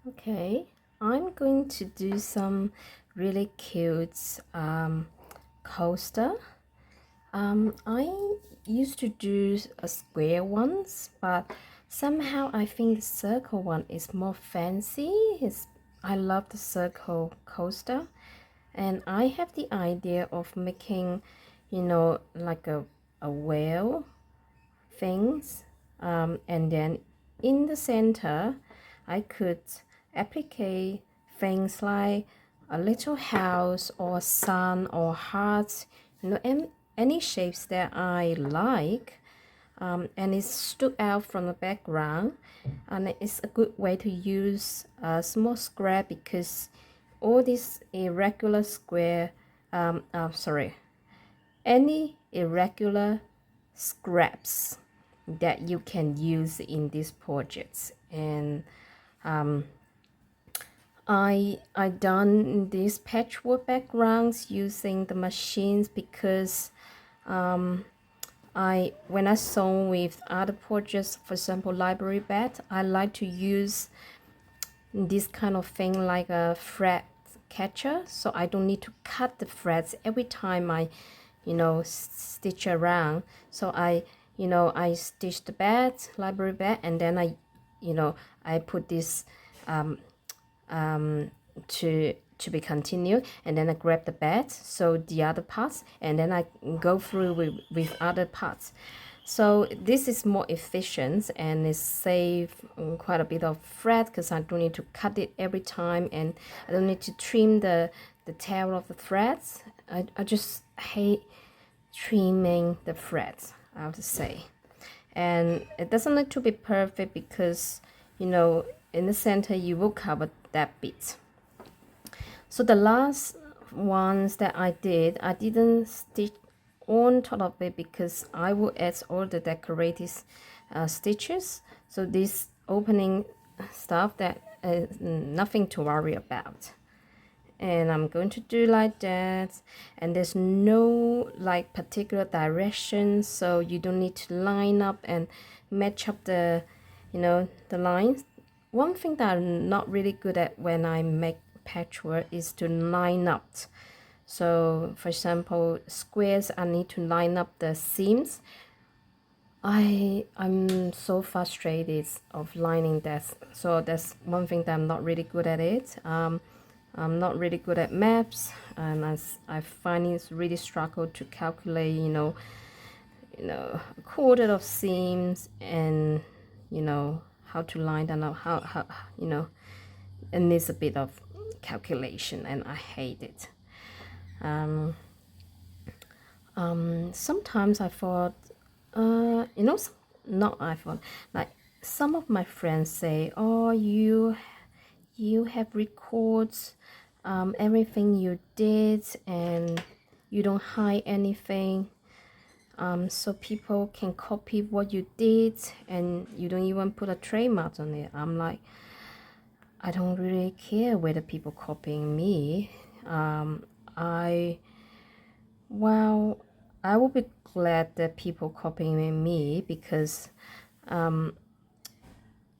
Okay, I'm going to do some really cute coaster. I used to do a square ones, but somehow I think the circle one is more fancy. I love the circle coaster, and I have the idea of making, like a whale things, and then in the center I could applicate things like a little house or sun or heart, and any shapes that I like, and it stood out from the background, and it's a good way to use a small square because all these irregular square, sorry, any irregular scraps that you can use in these projects. And I done these patchwork backgrounds using the machines because I when I sew with other projects, for example library bed, I like to use this kind of thing like a thread catcher, so I don't need to cut the threads every time I stitch around. So I stitch the bed, library bed, and then I put this to be continued, and then I grab the bed, so the other parts, and then I go through with other parts. So this is more efficient and it save quite a bit of thread because I don't need to cut it every time, and I don't need to trim the tail of the threads. I just hate trimming the threads, I have to say. And it doesn't need to be perfect because in the center you will cover that bit. So the last ones that I didn't stitch on top of it because I will add all the decorative stitches. So this opening stuff that is nothing to worry about. And I'm going to do like that, and there's no like particular direction, so you don't need to line up and match up the lines. One thing that I'm not really good at when I make patchwork is to line up. So for example squares, I need to line up the seams. I'm so frustrated of lining that, so that's one thing that I'm not really good at it. I'm not really good at maps, and as I find it's really struggle to calculate, a quarter of seams, and how to line them up, how it needs a bit of calculation, and I hate it. Sometimes I thought, not I thought, like some of my friends say, oh, you have records everything you did, and you don't hide anything, so people can copy what you did, and you don't even put a trademark on it. I'm like, I don't really care whether people copying me. I well, I will be glad that people copying me because I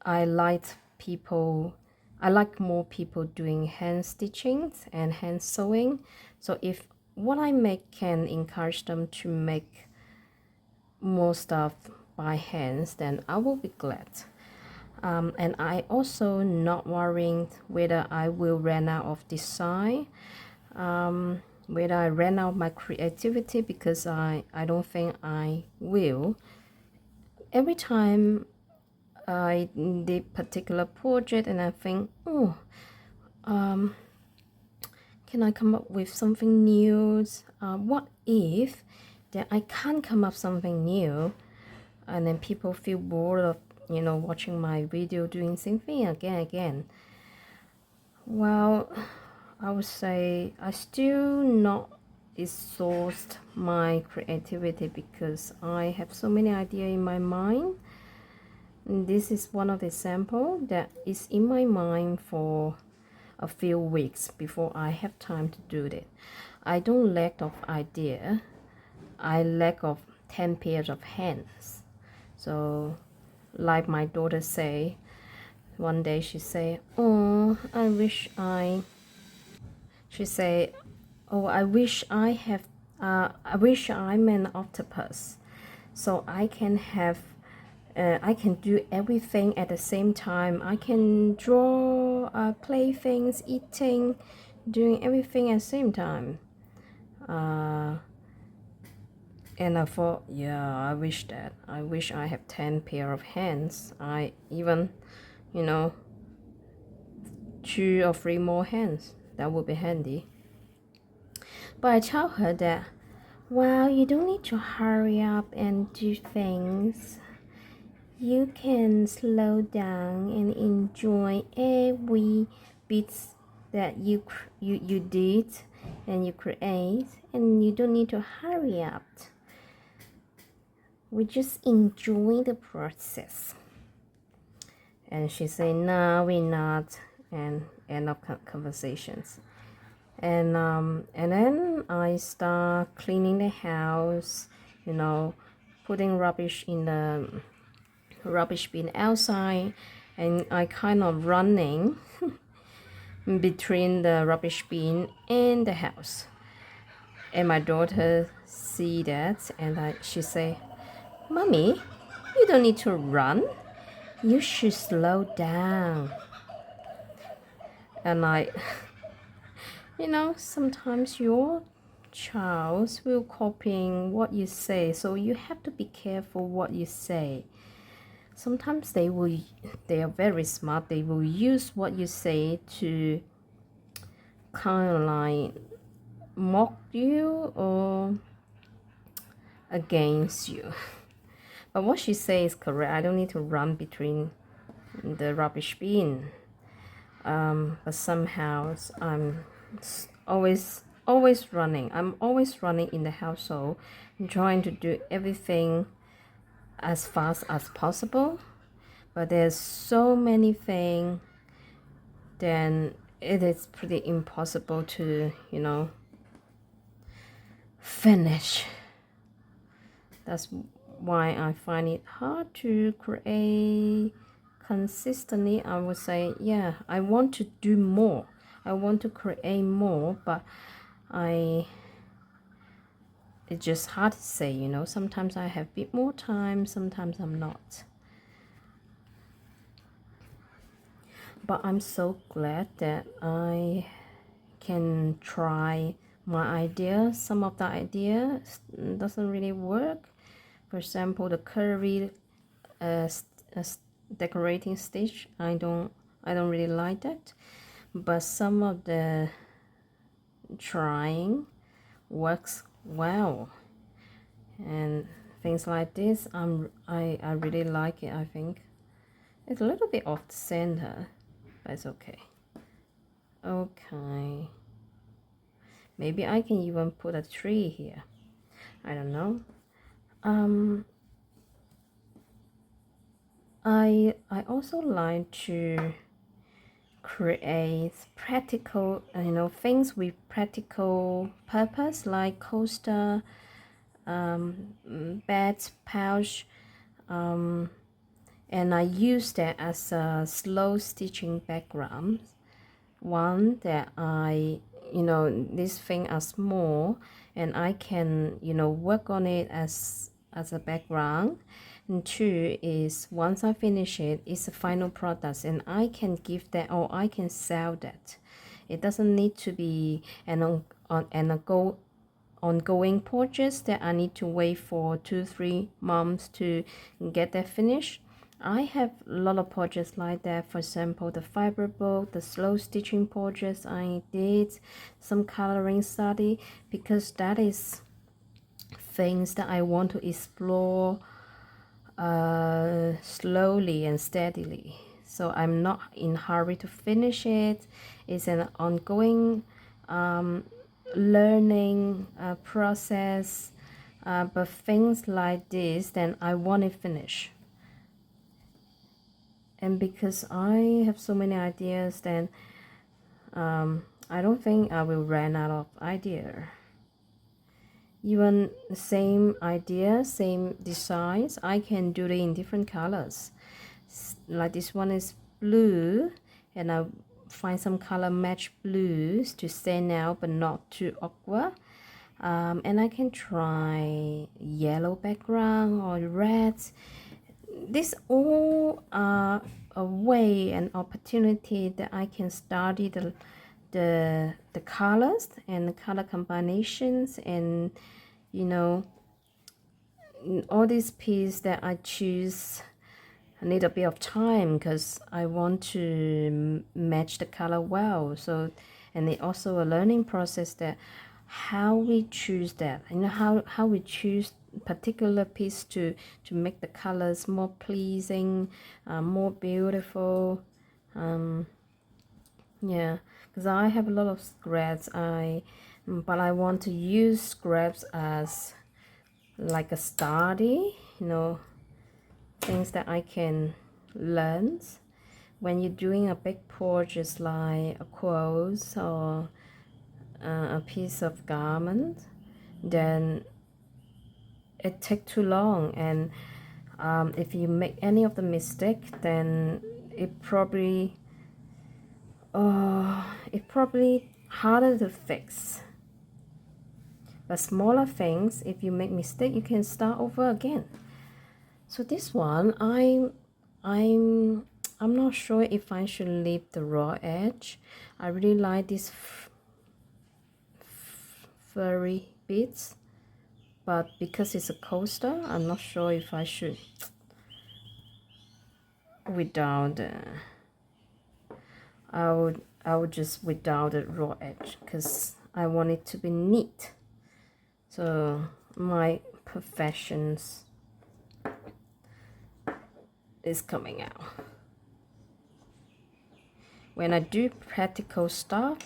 like people I like more people doing hand stitching and hand sewing. So if what I make can encourage them to make more stuff by hands, then I will be glad. And I also not worrying whether I will run out of design, whether I ran out of my creativity, because I don't think I will. Every time I did particular project and I think, oh, can I come up with something new? What if that I can't come up something new, and then people feel bored of watching my video doing same thing again. Well, I would say I still not exhaust my creativity because I have so many ideas in my mind. And this is one of the example that is in my mind for a few weeks before I have time to do it. I don't lack of idea. I lack of 10 pairs of hands. So like my daughter say, one day she say, oh, she say, oh, I wish I wish I'm an octopus, so I can I can do everything at the same time. I can draw, play things, eating, doing everything at the same time. And I thought, yeah, I wish that. I wish I have 10 pair of hands. I even, you know, 2 or 3 more hands. That would be handy. But I tell her that, well, you don't need to hurry up and do things. You can slow down and enjoy every bit that you did and you create, and you don't need to hurry up. We just enjoy the process. And she said, no, we're not, and end of conversations. And then I start cleaning the house, you know, putting rubbish in the rubbish bin outside, and I kind of running between the rubbish bin and the house. And my daughter see that, and she say, Mommy, you don't need to run. You should slow down. And you know, sometimes your child will copying what you say, so you have to be careful what you say. Sometimes they are very smart. They will use what you say to kind of like mock you or against you. But what she says is correct. I don't need to run between the rubbish bin. But somehow I'm always running. I'm always running in the household, trying to do everything as fast as possible. But there's so many things, then it is pretty impossible to, you know, finish. That's why I find it hard to create consistently. I would say, yeah, I want to do more. I want to create more, but it's just hard to say, you know. Sometimes I have a bit more time, sometimes I'm not. But I'm so glad that I can try my idea. Some of the ideas doesn't really work. For example, the curvy decorating stitch, I don't really like that. But some of the trying works well, and things like this, I really like it. I think it's a little bit off the center, but it's okay. Okay, maybe I can even put a tree here. I don't know. I also like to create practical, you know, things with practical purpose, like coaster, bed pouch, and I use that as a slow stitching background. One that you know, these things are small and I can, you know, work on it as a background. And 2 is once I finish it, it's a final product and I can give that, or I can sell that. It doesn't need to be an ongoing project that I need to wait for 2-3 months to get that finished. I have a lot of projects like that. For example, the fiber book, the slow stitching projects I did, some coloring study, because that is things that I want to explore slowly and steadily. So I'm not in hurry to finish it. It's an ongoing learning process. But things like this, then I want to finish. And because I have so many ideas, then I don't think I will run out of idea. Even same idea, same designs, I can do it in different colors. Like this one is blue, and I find some color match blues to stand out but not too awkward. And I can try yellow background or red. This all are a way and opportunity that I can study the colors and the color combinations, and you know, all these pieces that I choose. I need a bit of time because I want to match the color well. So, and it also a learning process that how we choose that, you know, how we choose particular piece to make the colors more pleasing, more beautiful. Yeah, because I have a lot of scraps. But I want to use scraps as like a study, you know, things that I can learn. When you're doing a big project like a quote or a piece of garment, then it takes too long, and if you make any of the mistake, then it probably harder to fix. But smaller things, if you make mistake, you can start over again. So this one, I'm not sure if I should leave the raw edge. I really like these furry bits, but because it's a coaster, I'm not sure if I should without I would just without the raw edge because I want it to be neat. So my perfections is coming out. When I do practical stuff,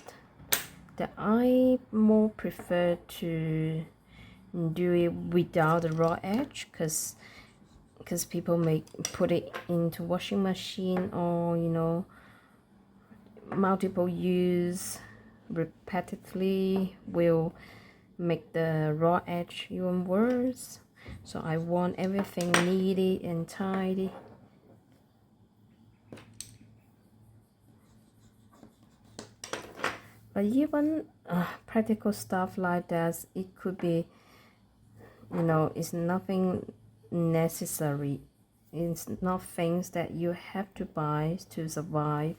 that I more prefer to do it without the raw edge because people may put it into washing machine, or you know, multiple use repetitively will make the raw edge even worse. So I want everything neat and tidy. But even practical stuff like that, it could be, you know, it's nothing necessary. It's not things that you have to buy to survive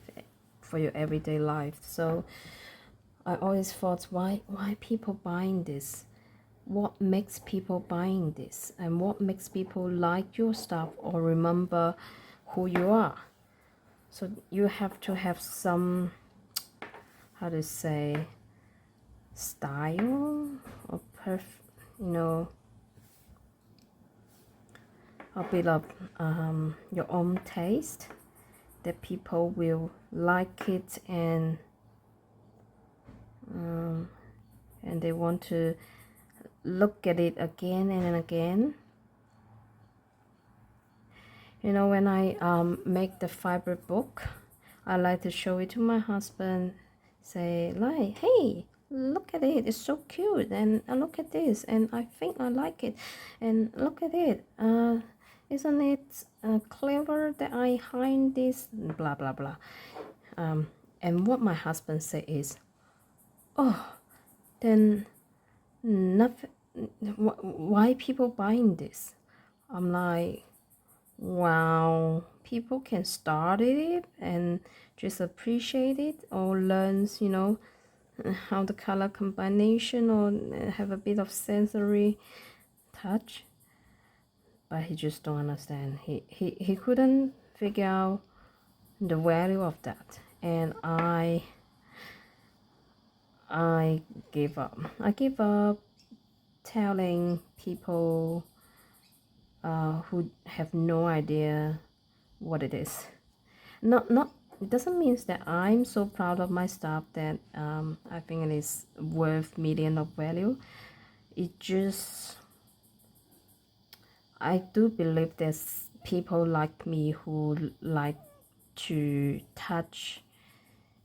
for your everyday life. So I always thought, why people buying this? What makes people buying this? And what makes people like your stuff or remember who you are? So you have to have some, how to say, style or you know, a bit of your own taste that people will like it, and they want to look at it again and again. You know, when I make the fiber book, I like to show it to my husband, say like, hey, look at it, it's so cute, and look at this, and I think I like it, and look at it, isn't it clever that I hide this, blah blah blah. And what my husband say is, oh, then nothing, why people buying this? I'm like, wow, people can start it and just appreciate it, or learns, you know, how the color combination, or have a bit of sensory touch. But he just don't understand. He couldn't figure out the value of that, and I gave up. I gave up telling people who have no idea what it is. Not it doesn't mean that I'm so proud of my stuff that I think it is worth million of value. It just, I do believe there's people like me who like to touch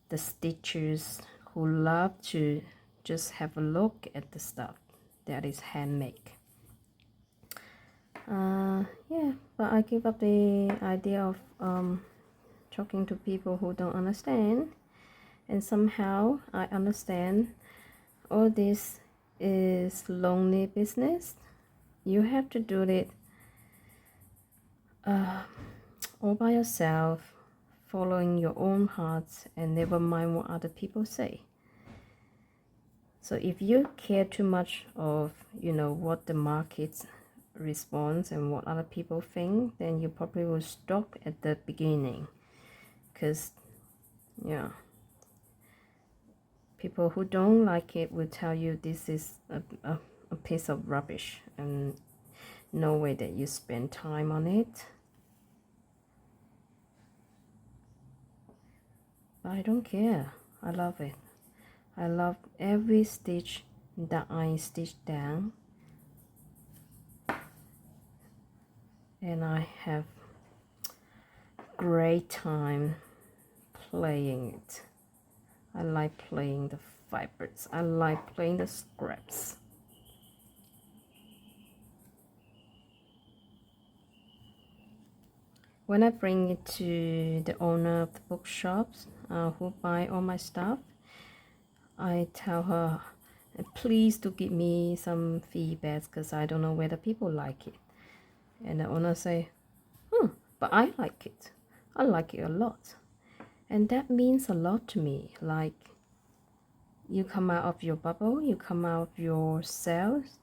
the stitches, who love to just have a look at the stuff that is handmade. Yeah, but I give up the idea of talking to people who don't understand, and somehow I understand all this is lonely business. You have to do it all by yourself, following your own heart, and never mind what other people say. So if you care too much of what the market responds and what other people think, then you probably will stop at the beginning, because people who don't like it will tell you this is a piece of rubbish and no way that you spend time on it. But I don't care. I love it. I love every stitch that I stitch down, and I have great time playing it. I like playing the fibers. I like playing the scraps. When I bring it to the owner of the bookshops who buy all my stuff, I tell her, please do give me some feedback, because I don't know whether people like it. And the owner say, but I like it. I like it a lot. And that means a lot to me. Like, you come out of your bubble, you come out of your cells,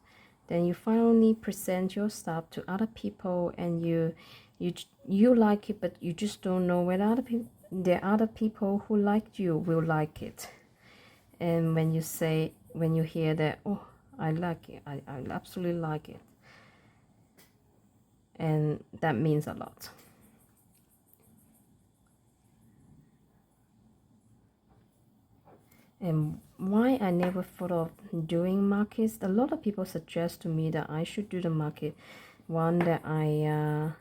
then you finally present your stuff to other people, and you like it, but you just don't know whether the other people who liked you will like it. And when you hear that, oh, I like it, I absolutely like it, and that means a lot. And why I never thought of doing markets, a lot of people suggest to me that I should do the market, one that I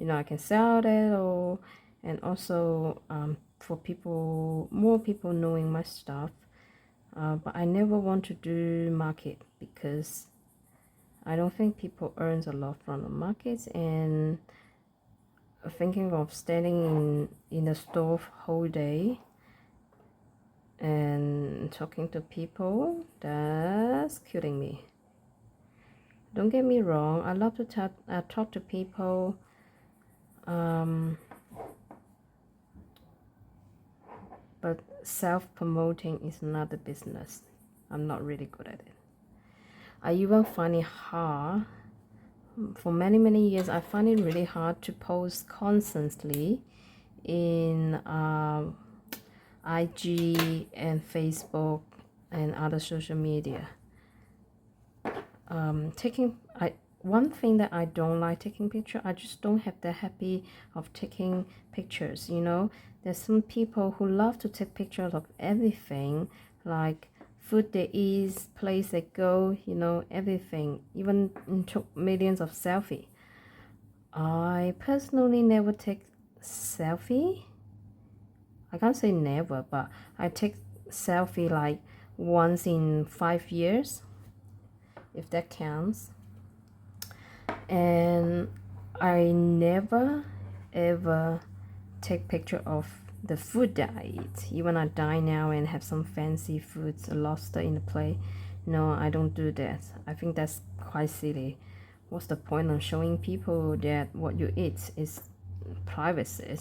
I can sell it, and also for more people knowing my stuff. But I never want to do market because I don't think people earns a lot from the markets, and thinking of standing in the store whole day and talking to people, that's killing me. Don't get me wrong, I love to talk to people, but self-promoting is not a business. I'm not really good at it. I even find it hard. For many years, I find it really hard to post constantly in IG and Facebook and other social media. One thing that I don't like taking pictures, I just don't have the habit of taking pictures. There's some people who love to take pictures of everything, like food they eat, place they go, everything, even took millions of selfie. I personally never take selfie. I can't say never, but I take selfie like once in 5 years, if that counts. And I never ever take picture of the food that I eat. Even I dine now and have some fancy foods, a lobster in the plate. No, I don't do that. I think that's quite silly. What's the point of showing people that what you eat is privacy?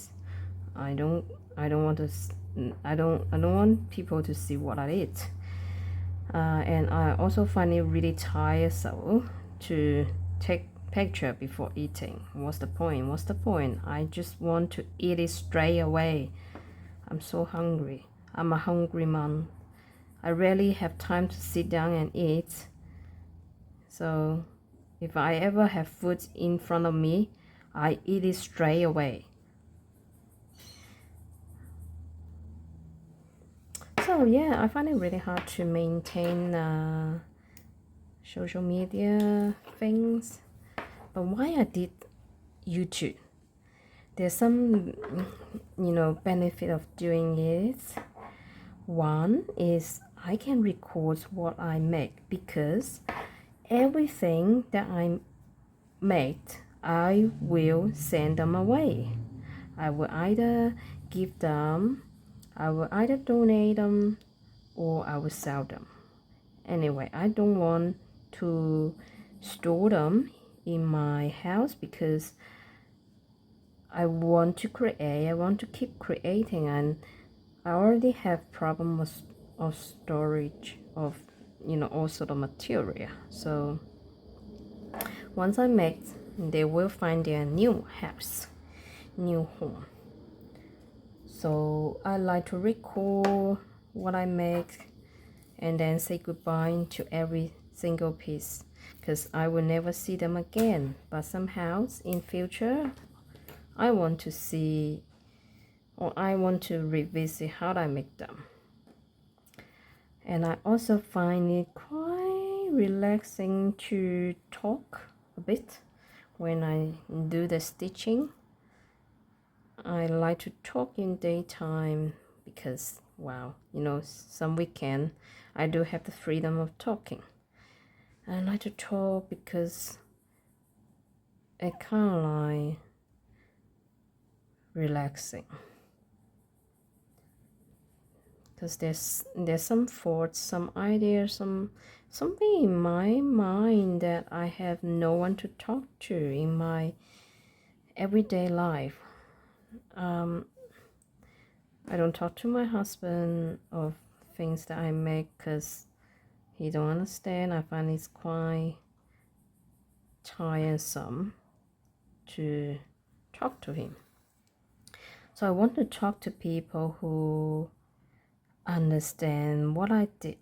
I don't want people to see what I eat. And I also find it really tiresome to take picture before eating. What's the point? I just want to eat it straight away. I'm so hungry. I'm a hungry mom. I rarely have time to sit down and eat. So if I ever have food in front of me, I eat it straight away. So yeah, I find it really hard to maintain social media things. But why I did YouTube? There's some benefit of doing it. One is I can record what I make, because everything that I make, I will send them away. I will either give them. I will either donate them or I will sell them. Anyway, I don't want to store them in my house because I want to create, I want to keep creating, and I already have problem of storage of all sort of material. So once I make, they will find their new house, new home. So I like to record what I make and then say goodbye to every single piece because I will never see them again. But somehow in future, I want to see, or I want to revisit how I make them. And I also find it quite relaxing to talk a bit when I do the stitching. I like to talk in daytime because, wow, some weekend I do have the freedom of talking. I like to talk because it kind of like relaxing. Because there's some thoughts, some ideas, something in my mind that I have no one to talk to in my everyday life. I don't talk to my husband of things that I make because he don't understand. I find it's quite tiresome to talk to him. So I want to talk to people who understand what I did.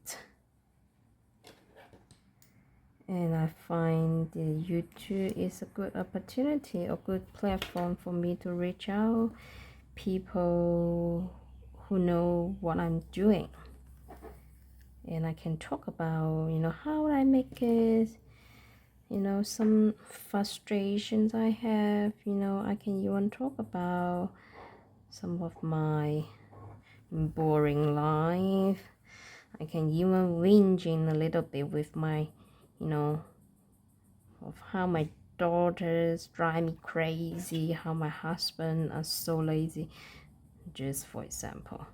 And I find the YouTube is a good opportunity, a good platform for me to reach out people who know what I'm doing. And I can talk about, how I make it, some frustrations I have, I can even talk about some of my boring life. I can even whinging a little bit with my, of how my daughters drive me crazy, how my husband are so lazy, just for example.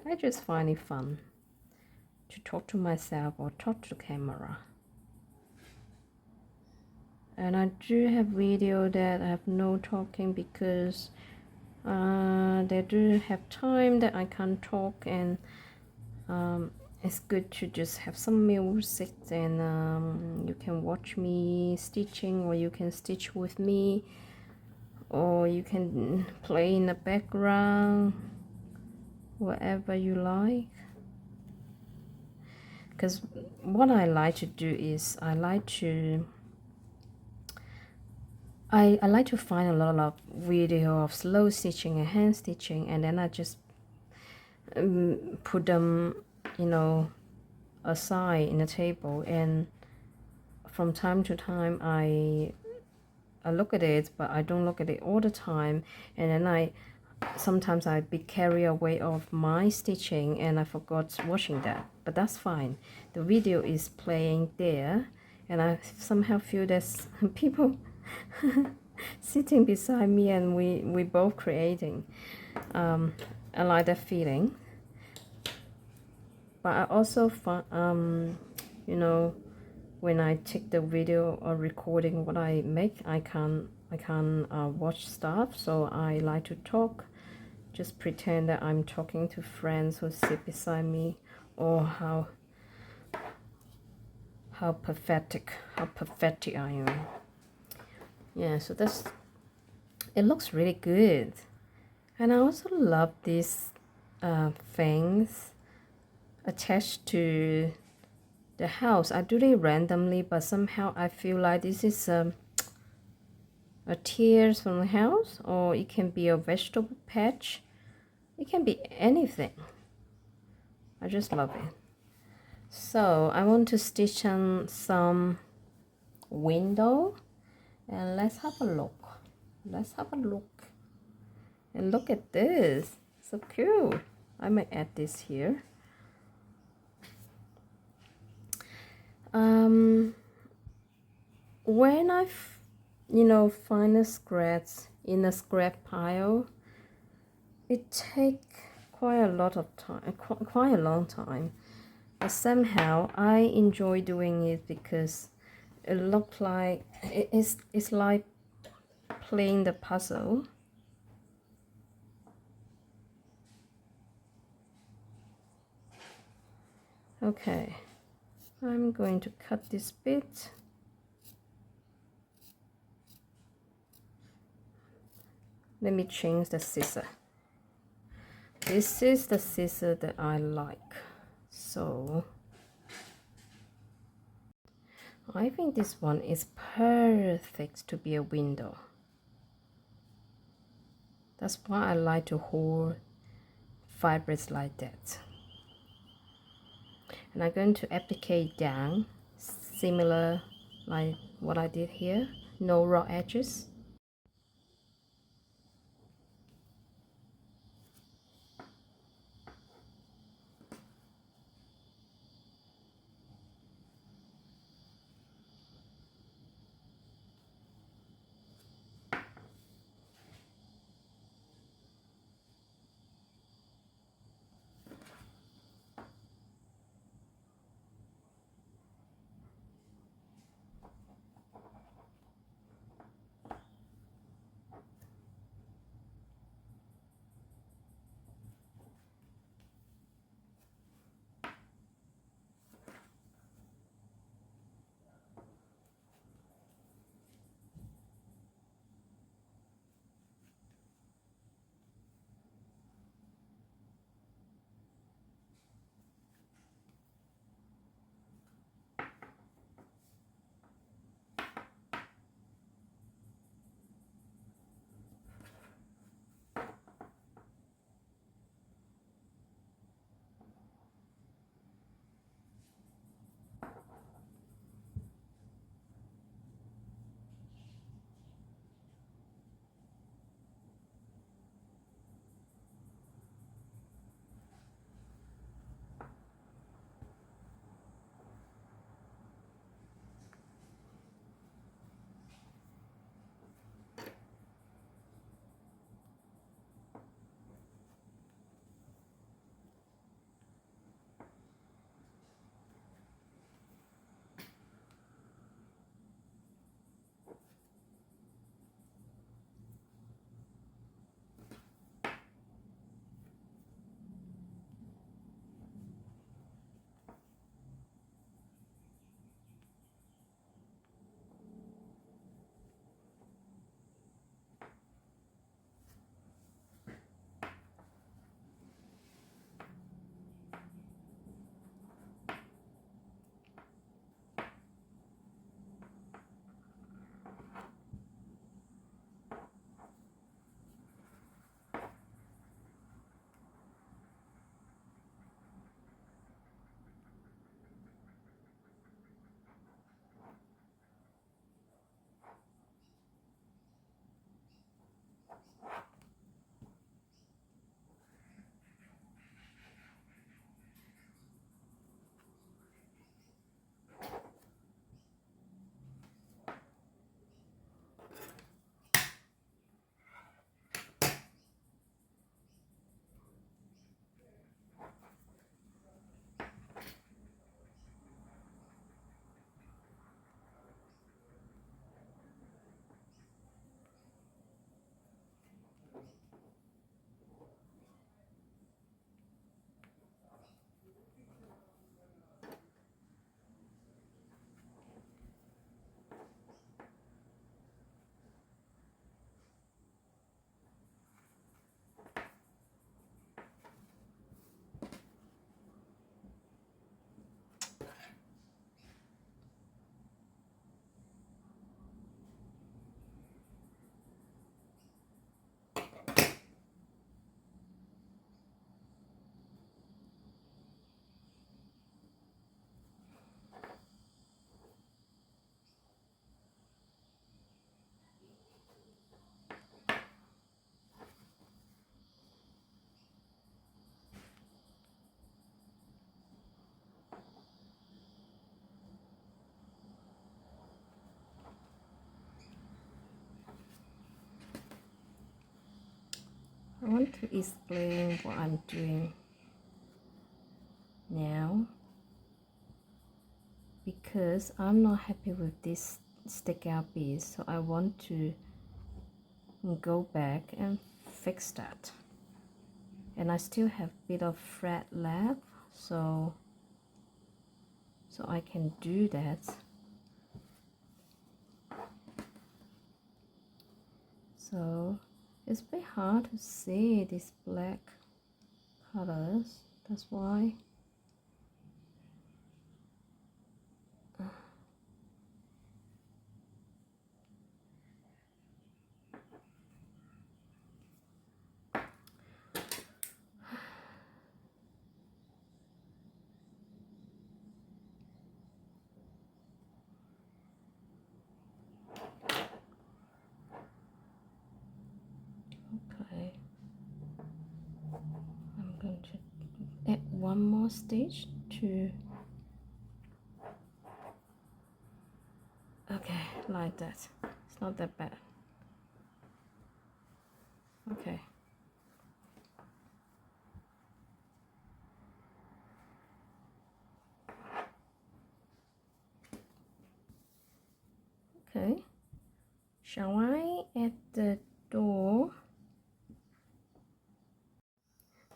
I just find it fun to talk to myself or talk to the camera. And I do have video that I have no talking because they do have time that I can't talk, and it's good to just have some music and you can watch me stitching, or you can stitch with me, or you can play in the background, whatever you like. Because what I like to do is I like to find a lot of video of slow stitching and hand stitching, and then I just put them aside in the table, and from time to time I look at it, but I don't look at it all the time, and then sometimes I be carried away of my stitching and I forgot watching that, but that's fine. The video is playing there, and I somehow feel there's people sitting beside me and we both creating. I like that feeling. But I also find when I take the video or recording what I make, I can't watch stuff, so I like to talk, just pretend that I'm talking to friends who sit beside me, or how pathetic I am. Yeah, so it looks really good. And I also love these things attached to the house. I do it randomly, but somehow I feel like this is a tears from the house, or it can be a vegetable patch. It can be anything. I just love it. So I want to stitch on some window, and let's have a look. And look at this, so cool. I might add this here. When I you know, find the scraps in a scrap pile. It takes quite a lot of time, quite a long time. But somehow I enjoy doing it because it looks like it's like playing the puzzle. Okay, I'm going to cut this bit. Let me change the scissor. This is the scissor that I like. So I think this one is perfect to be a window. That's why I like to hold fabrics like that. And I'm going to applicate down, similar like what I did here. No raw edges. I want to explain what I'm doing now because I'm not happy with this stick out piece, so I want to go back and fix that. And I still have a bit of thread left, so I can do that. So it's a bit hard to see these black colors, that's why. Okay, I'm going to add one more stitch to, okay, like that. It's not that bad. Okay. Okay. Shall I add the door?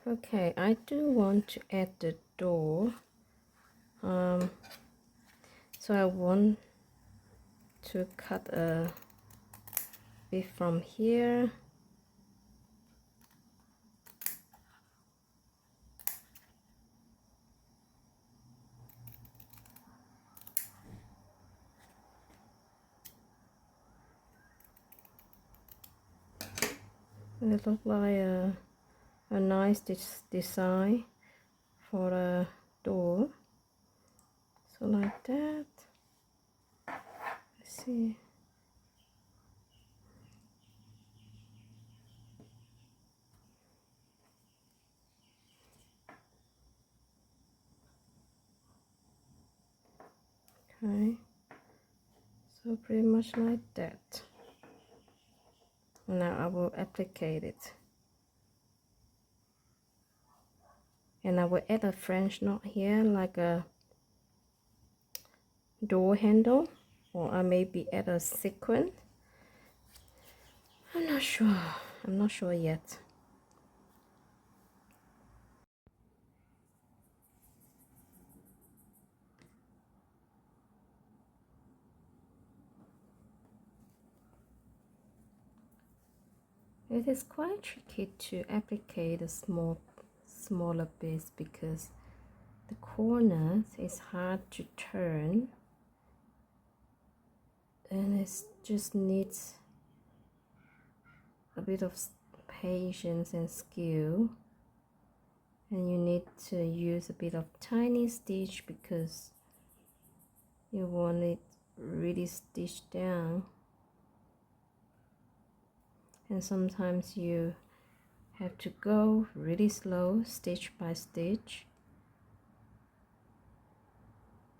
Okay, I do want to add the door. So I want to cut a bit from here. It looks like a nice design for a door. So like that. Let's see. Okay. So pretty much like that. Now I will applicate it. And I will add a French knot here, like a door handle, or I maybe add a sequin. I'm not sure. I'm not sure yet. It is quite tricky to applicate the smaller bits because the corners is hard to turn, and it just needs a bit of patience and skill, and you need to use a bit of tiny stitch because you want it really stitched down, and sometimes you have to go really slow, stitch by stitch.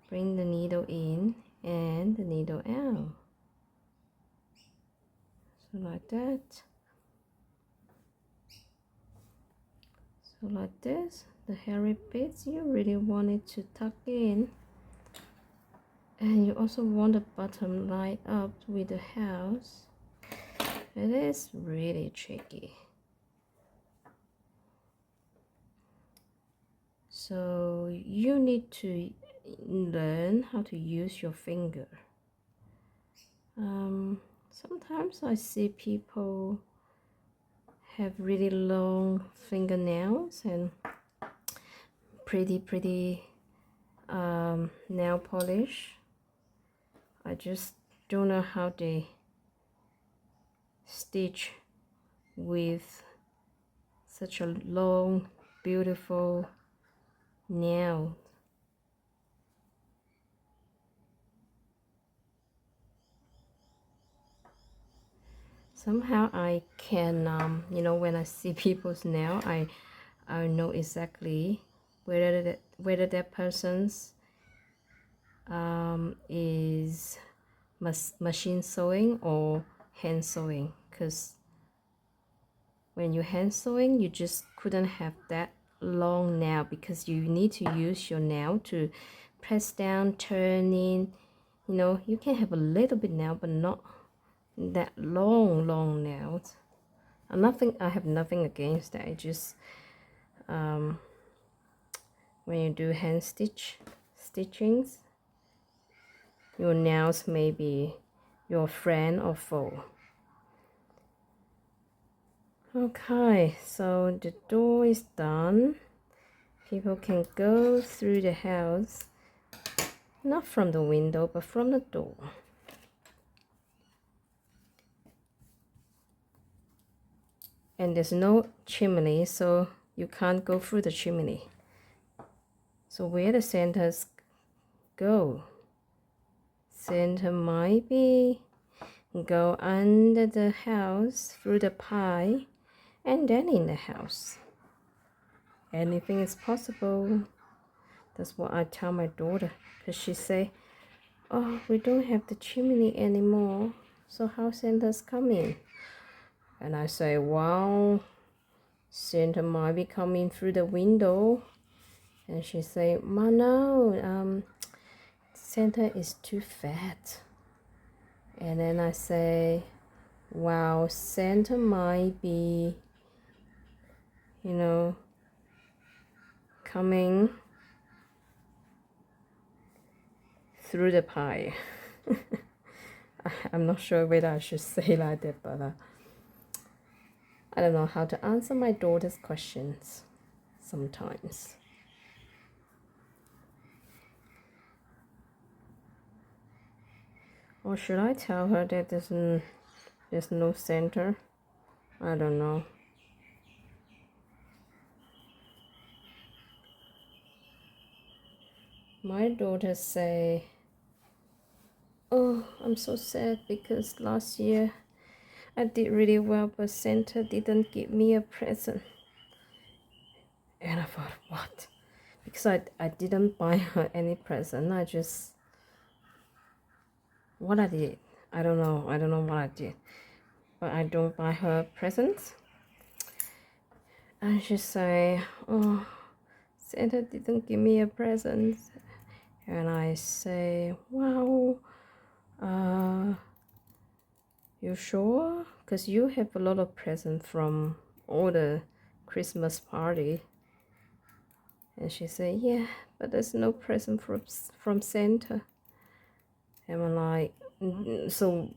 Bring the needle in and the needle out. So like that. So like this, the hairy bits, you really want it to tuck in. And you also want the bottom line up with the house. It is really tricky. So you need to learn how to use your finger. Sometimes I see people have really long fingernails and pretty nail polish. I just don't know how they stitch with such a long beautiful nail. Somehow I can you know, when I see people's nail, I know exactly whether that person's is machine sewing or hand sewing, because when you're hand sewing, you just couldn't have that long nail because you need to use your nail to press down, turn in. You know, you can have a little bit nail, but not that long nails. I have nothing against that. It just when you do hand stitchings, your nails may be your friend or foe. Okay, so the door is done. People can go through the house, not from the window, but from the door. And there's no chimney, so you can't go through the chimney. So where the Santas go? Santa might be go under the house through the pie and then in the house. Anything is possible. That's what I tell my daughter, because she say, oh, we don't have the chimney anymore, so how Santa's coming? And I say, wow, Santa might be coming through the window. And she say, Ma, no, Santa is too fat. And then I say, wow, Santa might be, you know, coming through the pie. I'm not sure whether I should say like that, but I don't know how to answer my daughter's questions sometimes. Or should I tell her that there's no Santa? I don't know. My daughter say, oh, I'm so sad because last year I did really well, but Santa didn't give me a present. And I thought, what? Because I didn't buy her any present. What I did, I don't know what I did. But I don't buy her presents. And she say, oh, Santa didn't give me a present. And I say, wow, you sure? Because you have a lot of presents from all the Christmas party. And she said, yeah, but there's no present from Santa. And I'm like, so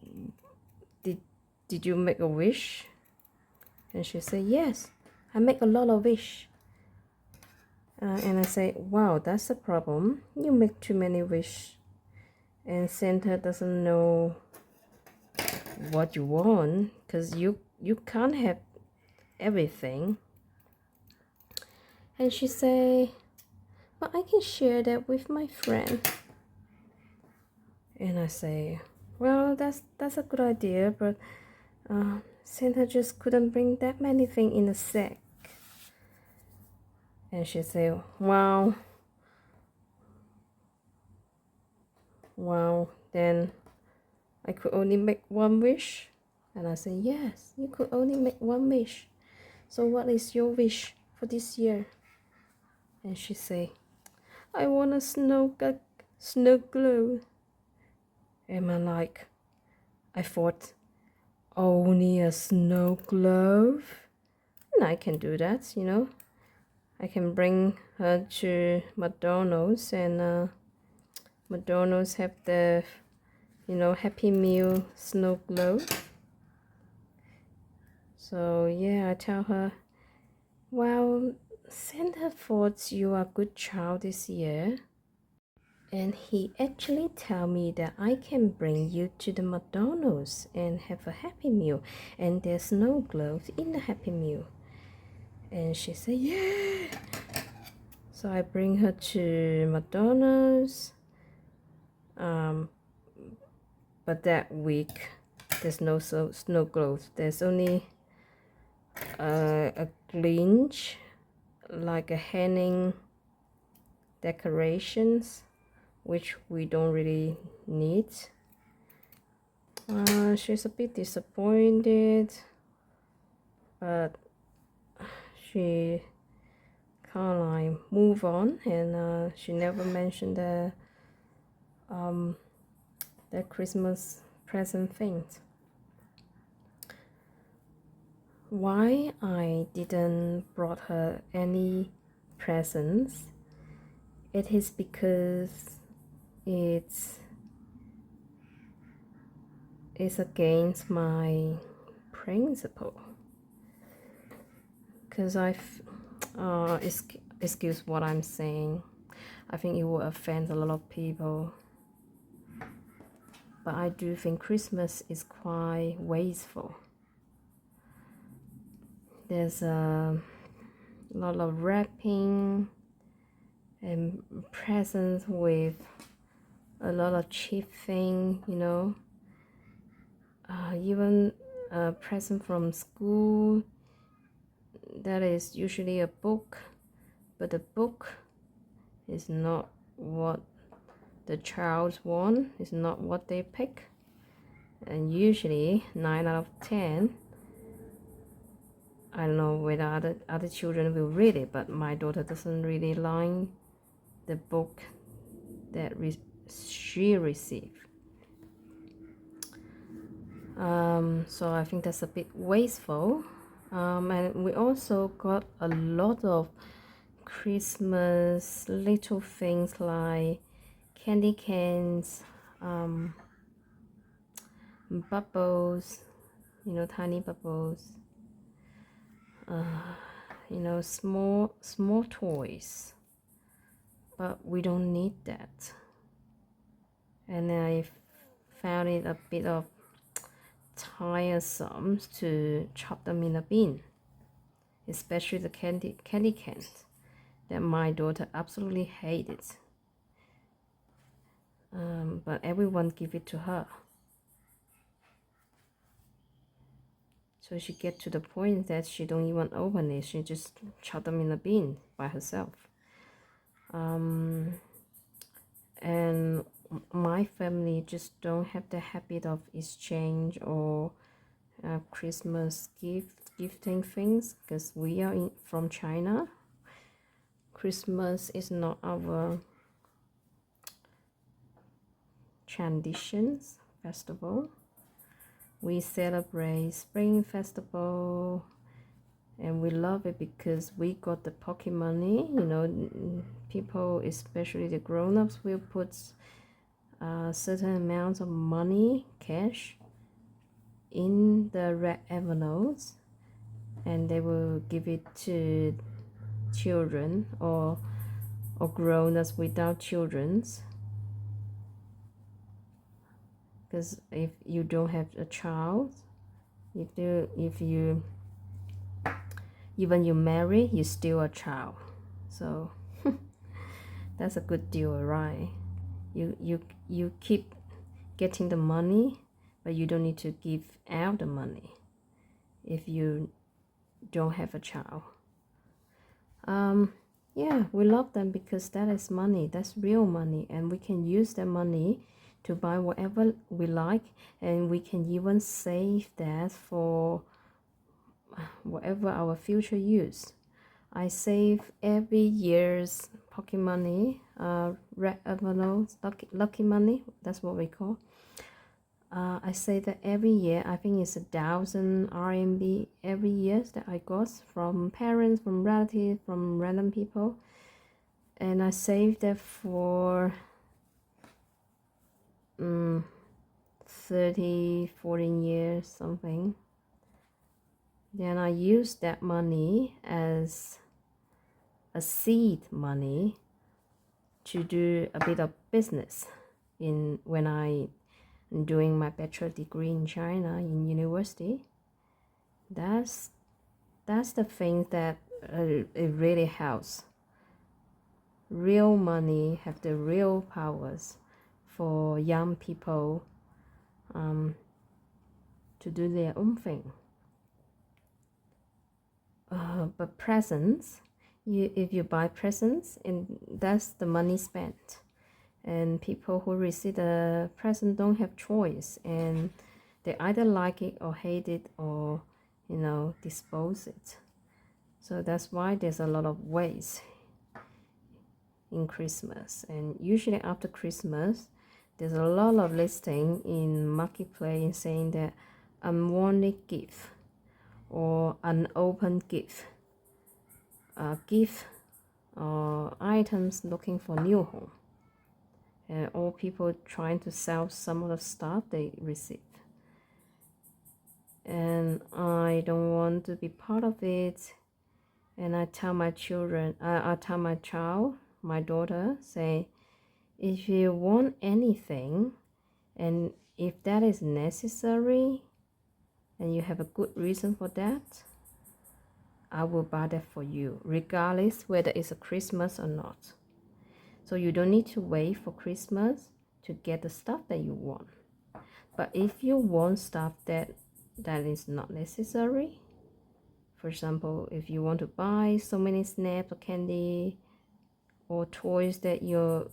did you make a wish? And she said, yes, I make a lot of wish. And I say, wow, that's a problem. You make too many wish. And Santa doesn't know what you want because you can't have everything. And she say, but I can share that with my friend. And I say, well, that's a good idea, but Santa just couldn't bring that many things in a sack. And she say, wow, then I could only make one wish. And I say, yes, you could only make one wish. So what is your wish for this year? And she say, I want a snow globe. And I'm like, I thought, only a snow globe? And I can do that, you know. I can bring her to McDonald's, and McDonald's have the, you know, Happy Meal snow globe. So yeah, I tell her, well, Santa thought you are a good child this year, and he actually tell me that I can bring you to the McDonald's and have a Happy Meal, and there's snow globes in the Happy Meal. And she said, yeah. So I bring her to McDonald's, but that week there's no snow globes. There's only a Grinch, like a hanging decorations, which we don't really need. She's a bit disappointed, but she kind of like move on, and she never mentioned the Christmas present things. Why I didn't brought her any presents? It is because it's against my principle. Because excuse what I'm saying. I think it will offend a lot of people. But I do think Christmas is quite wasteful. There's a lot of wrapping and presents with a lot of cheap thing, you know. Even a present from school, that is usually a book, but the book is not what the child want, is not what they pick, and usually 9 out of 10, I don't know whether other children will read it, but my daughter doesn't really like the book that she received. So I think that's a bit wasteful. And we also got a lot of Christmas little things like candy cans, bubbles, you know, tiny bubbles, you know, small toys, but we don't need that. And I found it a bit of tiresome to chop them in a bin, especially the candy cans that my daughter absolutely hated. But everyone give it to her, so she get to the point that she don't even open it, she just chop them in a bin by herself. And my family just don't have the habit of exchange or Christmas gifting things, because we are from China. Christmas is not our traditions festival. We celebrate Spring Festival, and we love it because we got the pocket money. You know, people, especially the grown-ups, will put certain amounts of money, cash, in the red envelopes, and they will give it to children or grown-ups without children's. Because if you don't have a child, if you even you marry, you're still a child. So that's a good deal, right? You keep getting the money, but you don't need to give out the money if you don't have a child. Yeah, we love them because that is money, that's real money, and we can use that money to buy whatever we like, and we can even save that for whatever our future use. I save every year's pocket money, red envelopes, lucky money, that's what we call. I say that every year, I think it's 1,000 RMB every year that I got from parents, from relatives, from random people, and I saved that for 14 years something. Then I used that money as a seed money to do a bit of business when I'm doing my bachelor degree in China in university. That's the thing that it really helps. Real money have the real powers for young people to do their own thing. But presents, if you buy presents, and that's the money spent. And people who receive the present don't have choice, and they either like it or hate it, or, you know, dispose it. So that's why there's a lot of waste in Christmas. And usually after Christmas, there's a lot of listing in marketplace saying that unwanted gift or unopened gift, gift or items looking for new home, and all people trying to sell some of the stuff they receive. And I don't want to be part of it. And I tell my children, I tell my child, my daughter, say, if you want anything, and if that is necessary, and you have a good reason for that, I will buy that for you, regardless whether it's a Christmas or not. So you don't need to wait for Christmas to get the stuff that you want. But if you want stuff that is not necessary, for example, if you want to buy so many snacks or candy or toys that you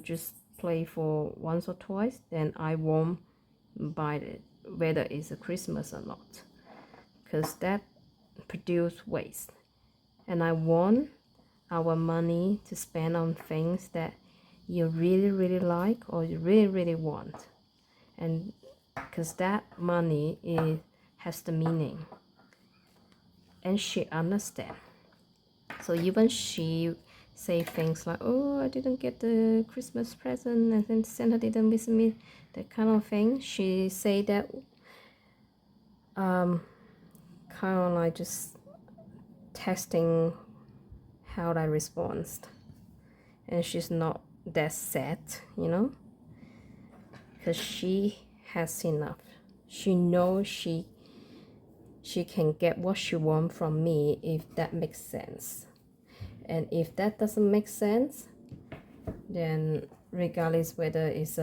just play for once or twice, then I won't buy it, whether it's a Christmas or not, because that produce waste. And I want our money to spend on things that you really like or you really want, and because that money has the meaning, and she understand. So even she say things like, oh, I didn't get the Christmas present, and then Santa didn't visit me, that kind of thing. She say that kind of like just testing how I respond. And she's not that sad, because she has enough. She knows she can get what she wants from me, if that makes sense. And if that doesn't make sense, then regardless whether it's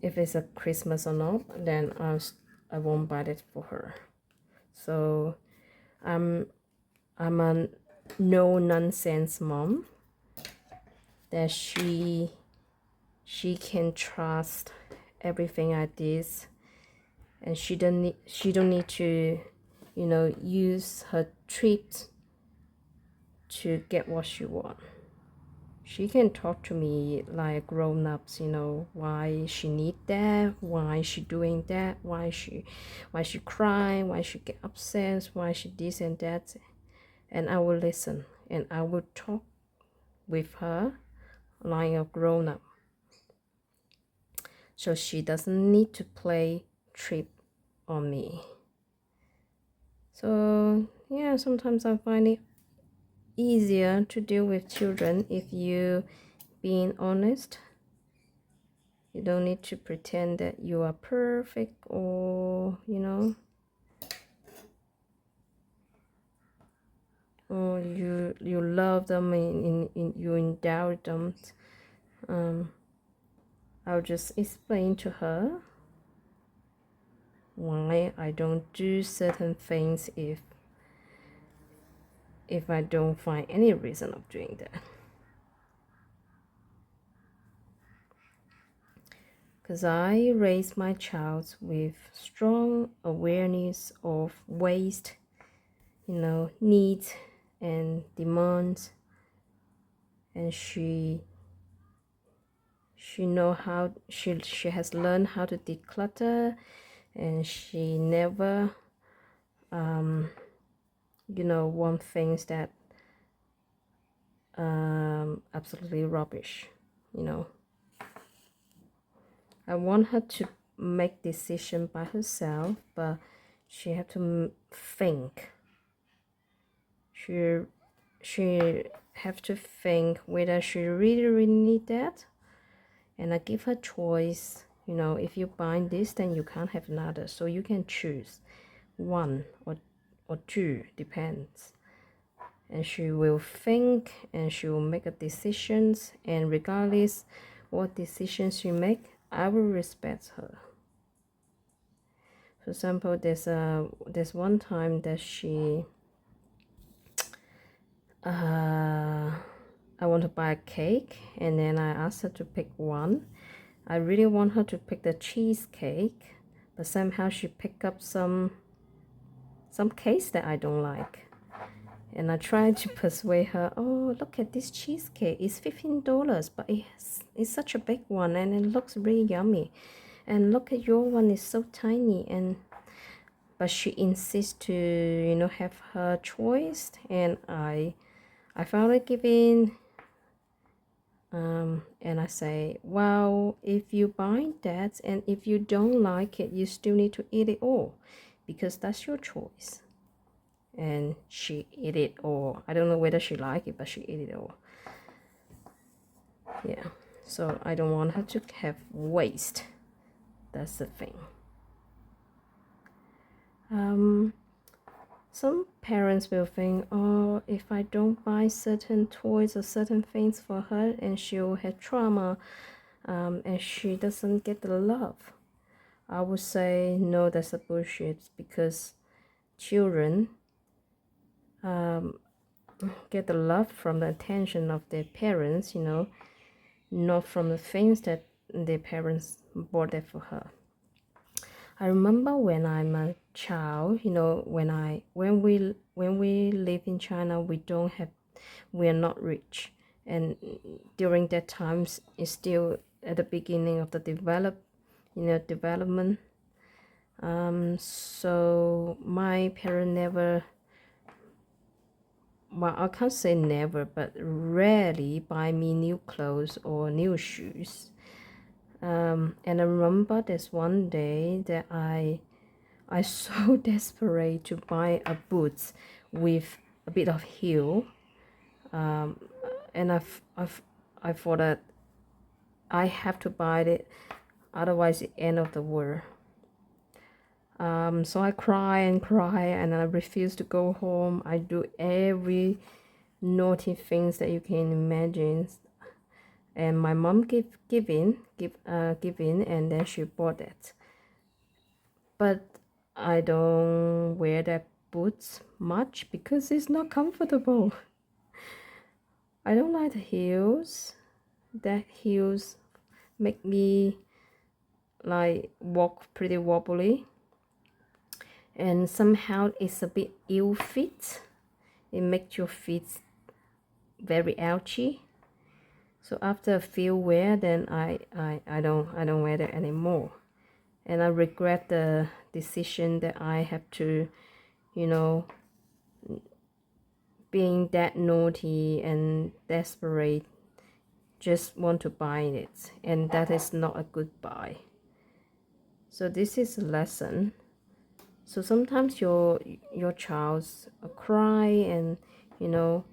if it's a Christmas or not, then I won't buy it for her. So I'm a no nonsense mom that she can trust everything I did, and she don't need to use her trip to get what she want. She can talk to me like grown-ups, why she need that, why she doing that, why she crying, why she get upset, why she this and that, and I will listen, and I will talk with her like a grown-up. So she doesn't need to play trip on me. So yeah, sometimes I find it easier to deal with children if you being honest. You don't need to pretend that you are perfect, or or you love them, in you endow them. I'll just explain to her why I don't do certain things if I don't find any reason of doing that. Because I raise my child with strong awareness of waste, needs and demands, and she know how she has learned how to declutter, and she never want things that absolutely rubbish. I want her to make decision by herself, but she have to think. She have to think whether she really need that, and I give her choice. If you buy this, then you can't have another, so you can choose one or two, depends. And she will think, and she will make a decisions, and regardless what decisions she make, I will respect her. For example, there's one time that she I want to buy a cake, and then I asked her to pick one. I really want her to pick the cheesecake, but somehow she picked up some some cakes that I don't like. And I tried to persuade her, oh, look at this cheesecake. It's $15, but it's such a big one and it looks really yummy. And look at your one, it's so tiny. But she insists to, you know, have her choice. And I finally give in. And I say, well, if you buy that and if you don't like it, you still need to eat it all because that's your choice. And she ate it all. I don't know whether she liked it, but she ate it all. Yeah, so I don't want her to have waste. That's the thing. Some parents will think, oh, if I don't buy certain toys or certain things for her, and she'll have trauma, and she doesn't get the love. I would say no, that's a bullshit, because children get the love from the attention of their parents, you know, not from the things that their parents bought it for her. I remember when I'm a child, you know, when we live in China, we are not rich, and during that times it's still at the beginning of the development. So my parents never, well, I can't say never, but rarely buy me new clothes or new shoes. And I remember this one day that I so desperate to buy a boots with a bit of heel, and I thought that I have to buy it, otherwise the end of the world. So I cry and cry, and I refuse to go home. I do every naughty things that you can imagine, and my mom give in, and then she bought it. But I don't wear that boots much because it's not comfortable. I don't like the heels. That heels make me like walk pretty wobbly, and somehow it's a bit ill fit. It makes your feet very ouchy. So after a few wear, then I don't wear that anymore, and I regret the decision that I have to, you know, being that naughty and desperate, just want to buy it, and that is not a good buy. So this is a lesson. So sometimes your child's cry, and you know,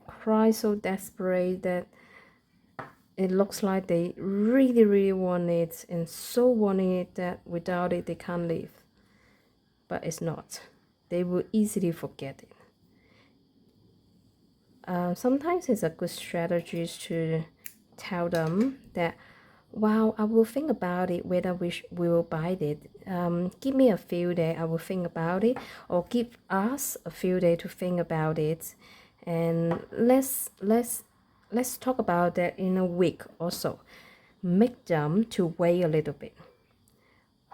cry so desperate that it looks like they really want it, and so want it that without it they can't live. But it's not. They will easily forget it. Sometimes it's a good strategy to tell them that, wow, I will think about it whether we will buy it. Give me a few days, I will think about it, or give us a few days to think about it, and let's talk about that in a week or so. Make them to wait a little bit,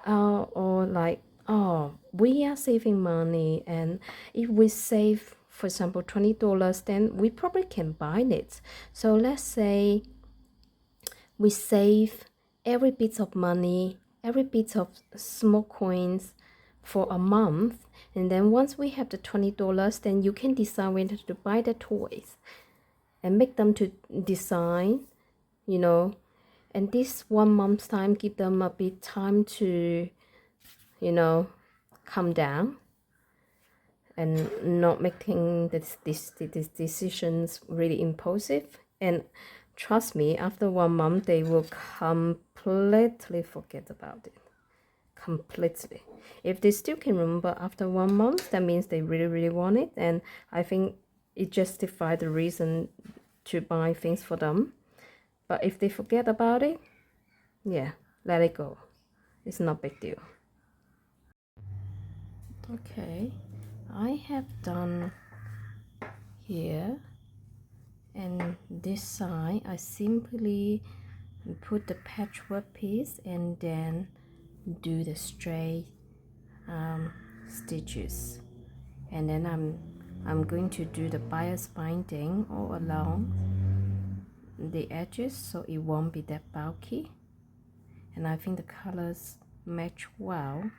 or like, oh, we are saving money, and if we save, for example, $20, then we probably can buy it. So let's say we save every bit of money, every bit of small coins for a month, and then once we have the $20, then you can decide whether to buy the toys, and make them to design, you know, and this 1 month's time give them a bit time to, you know, calm down and not making these decisions really impulsive. And trust me, after 1 month they will completely forget about it. Completely. If they still can remember after 1 month, that means they really want it, and I think it justifies the reason to buy things for them. But if they forget about it, yeah, let it go. It's not a big deal. Okay, I have done here, and this side I simply put the patchwork piece and then do the straight stitches. and then I'm going to do the bias binding all along the edges so it won't be that bulky, and I think the colors match well.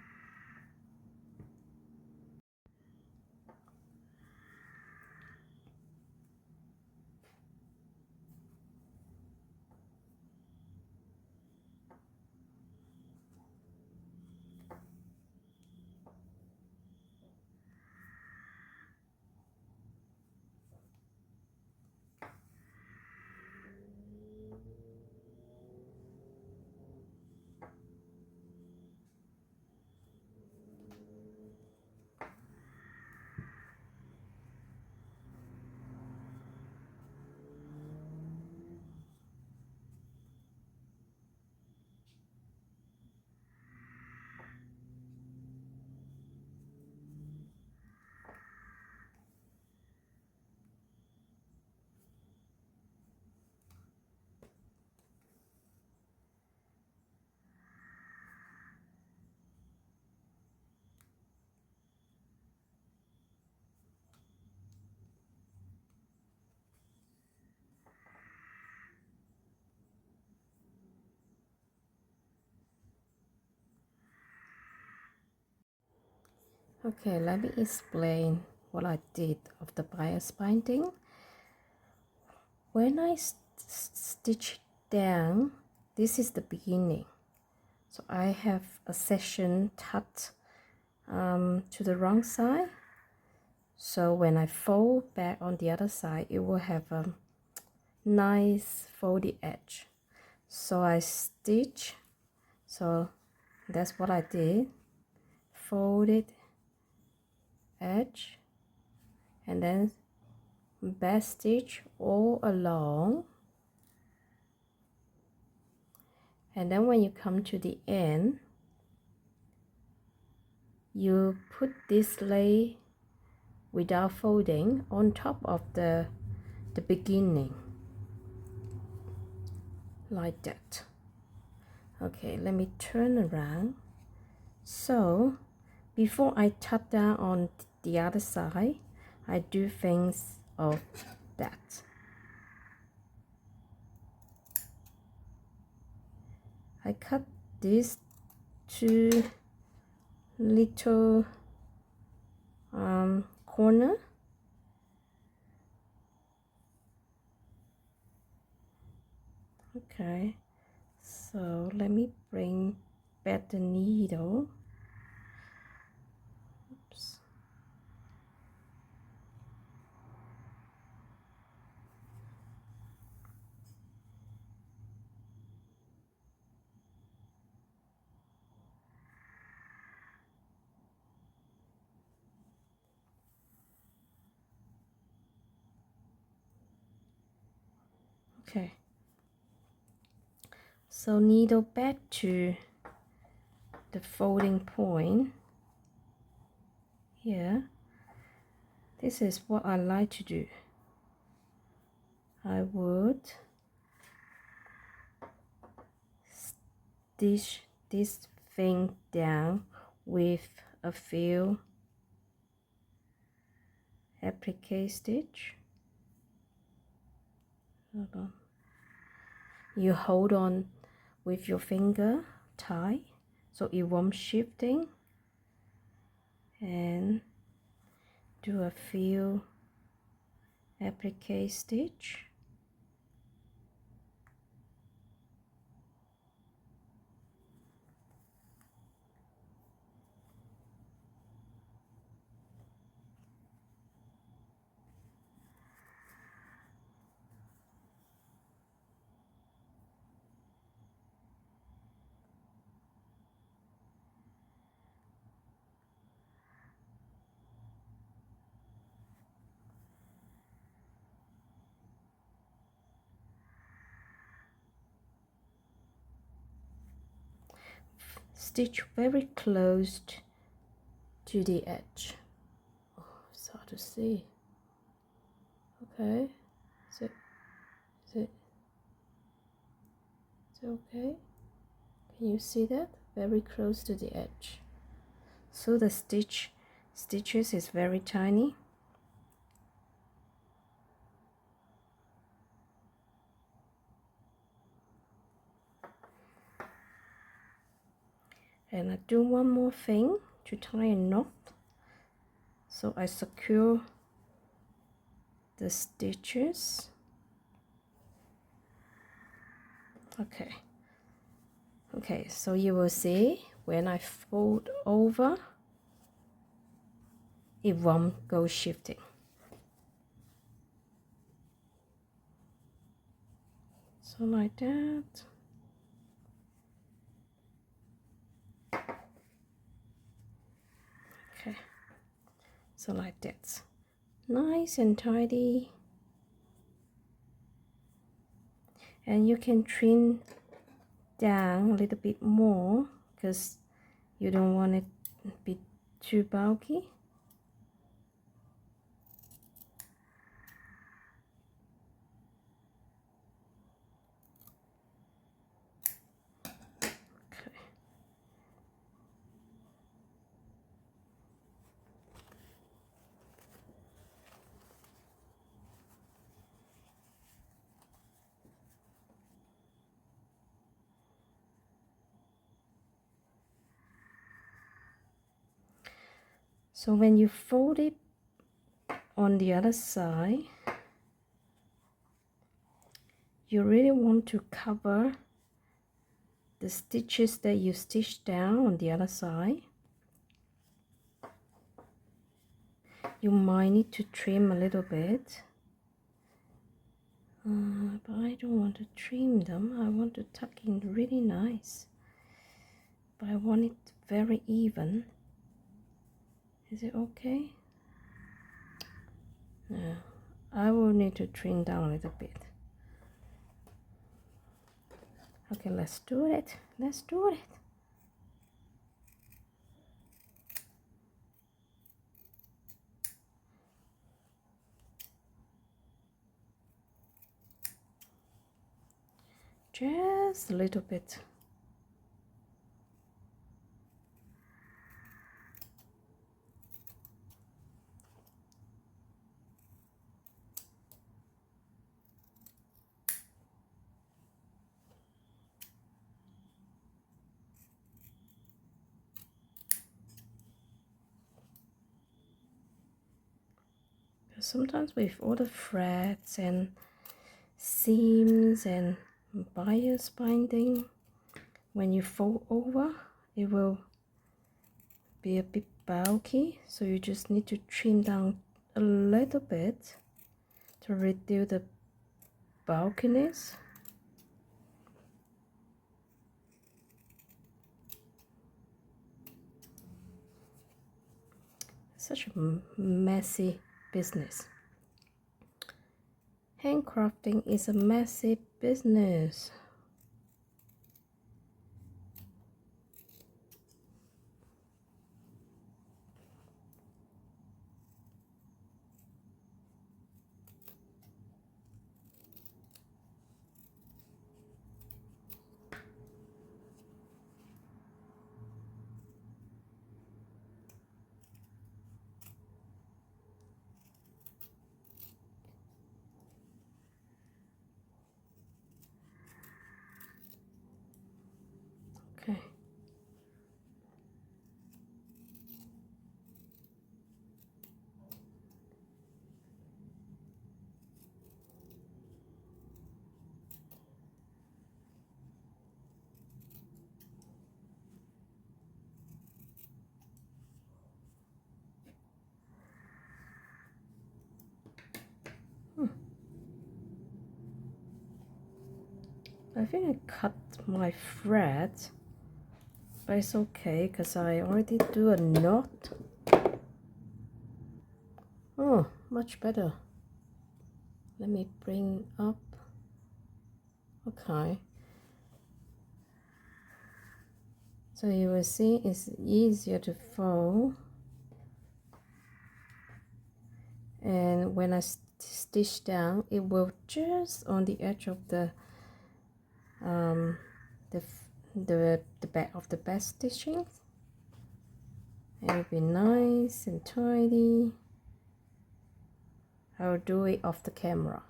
Okay, let me explain what I did of the bias binding. When I stitch down, this is the beginning. So I have a section tucked to the wrong side. So when I fold back on the other side, it will have a nice folded edge. So I stitch. So that's what I did. Folded edge, and then back stitch all along, and then when you come to the end, you put this layer without folding on top of the beginning, like that. Okay, let me turn around. So before I tuck down on the other side, I do things of that. I cut these two little corner. Okay, so let me bring back the needle. Oops. Okay, so needle back to the folding point here. This is what I like to do. I would stitch this thing down with a few applique stitch. Hold on. You hold on with your finger tight so it won't shifting, and do a few applique stitch. Stitch very close to the edge. Oh, it's hard to see. Okay, is it okay? Can you see that? Very close to the edge. So the stitch stitches is very tiny. And I do one more thing to tie a knot. So I secure the stitches. Okay, so you will see when I fold over, it won't go shifting. So like that. Okay, so like that. Nice and tidy. And you can trim down a little bit more because you don't want it to be too bulky. Okay. So when you fold it on the other side, you really want to cover the stitches that you stitched down on the other side. You might need to trim a little bit, but I don't want to trim them. I want to tuck in really nice, but I want it very even. Is it okay? No, I will need to trim down a little bit. Okay, let's do it. Let's do it. Just a little bit. Sometimes with all the threads and seams and bias binding, when you fold over, it will be a bit bulky, so you just need to trim down a little bit to reduce the bulkiness. Such a messy business. Handcrafting is a messy business. Okay. I think I cut my thread, but it's okay because I already do a knot. Oh, much better. Let me bring up. Okay. So you will see it's easier to fold. And when I stitch down, it will just on the edge of the back of the back stitching. It'll be nice and tidy. I'll do it off the camera.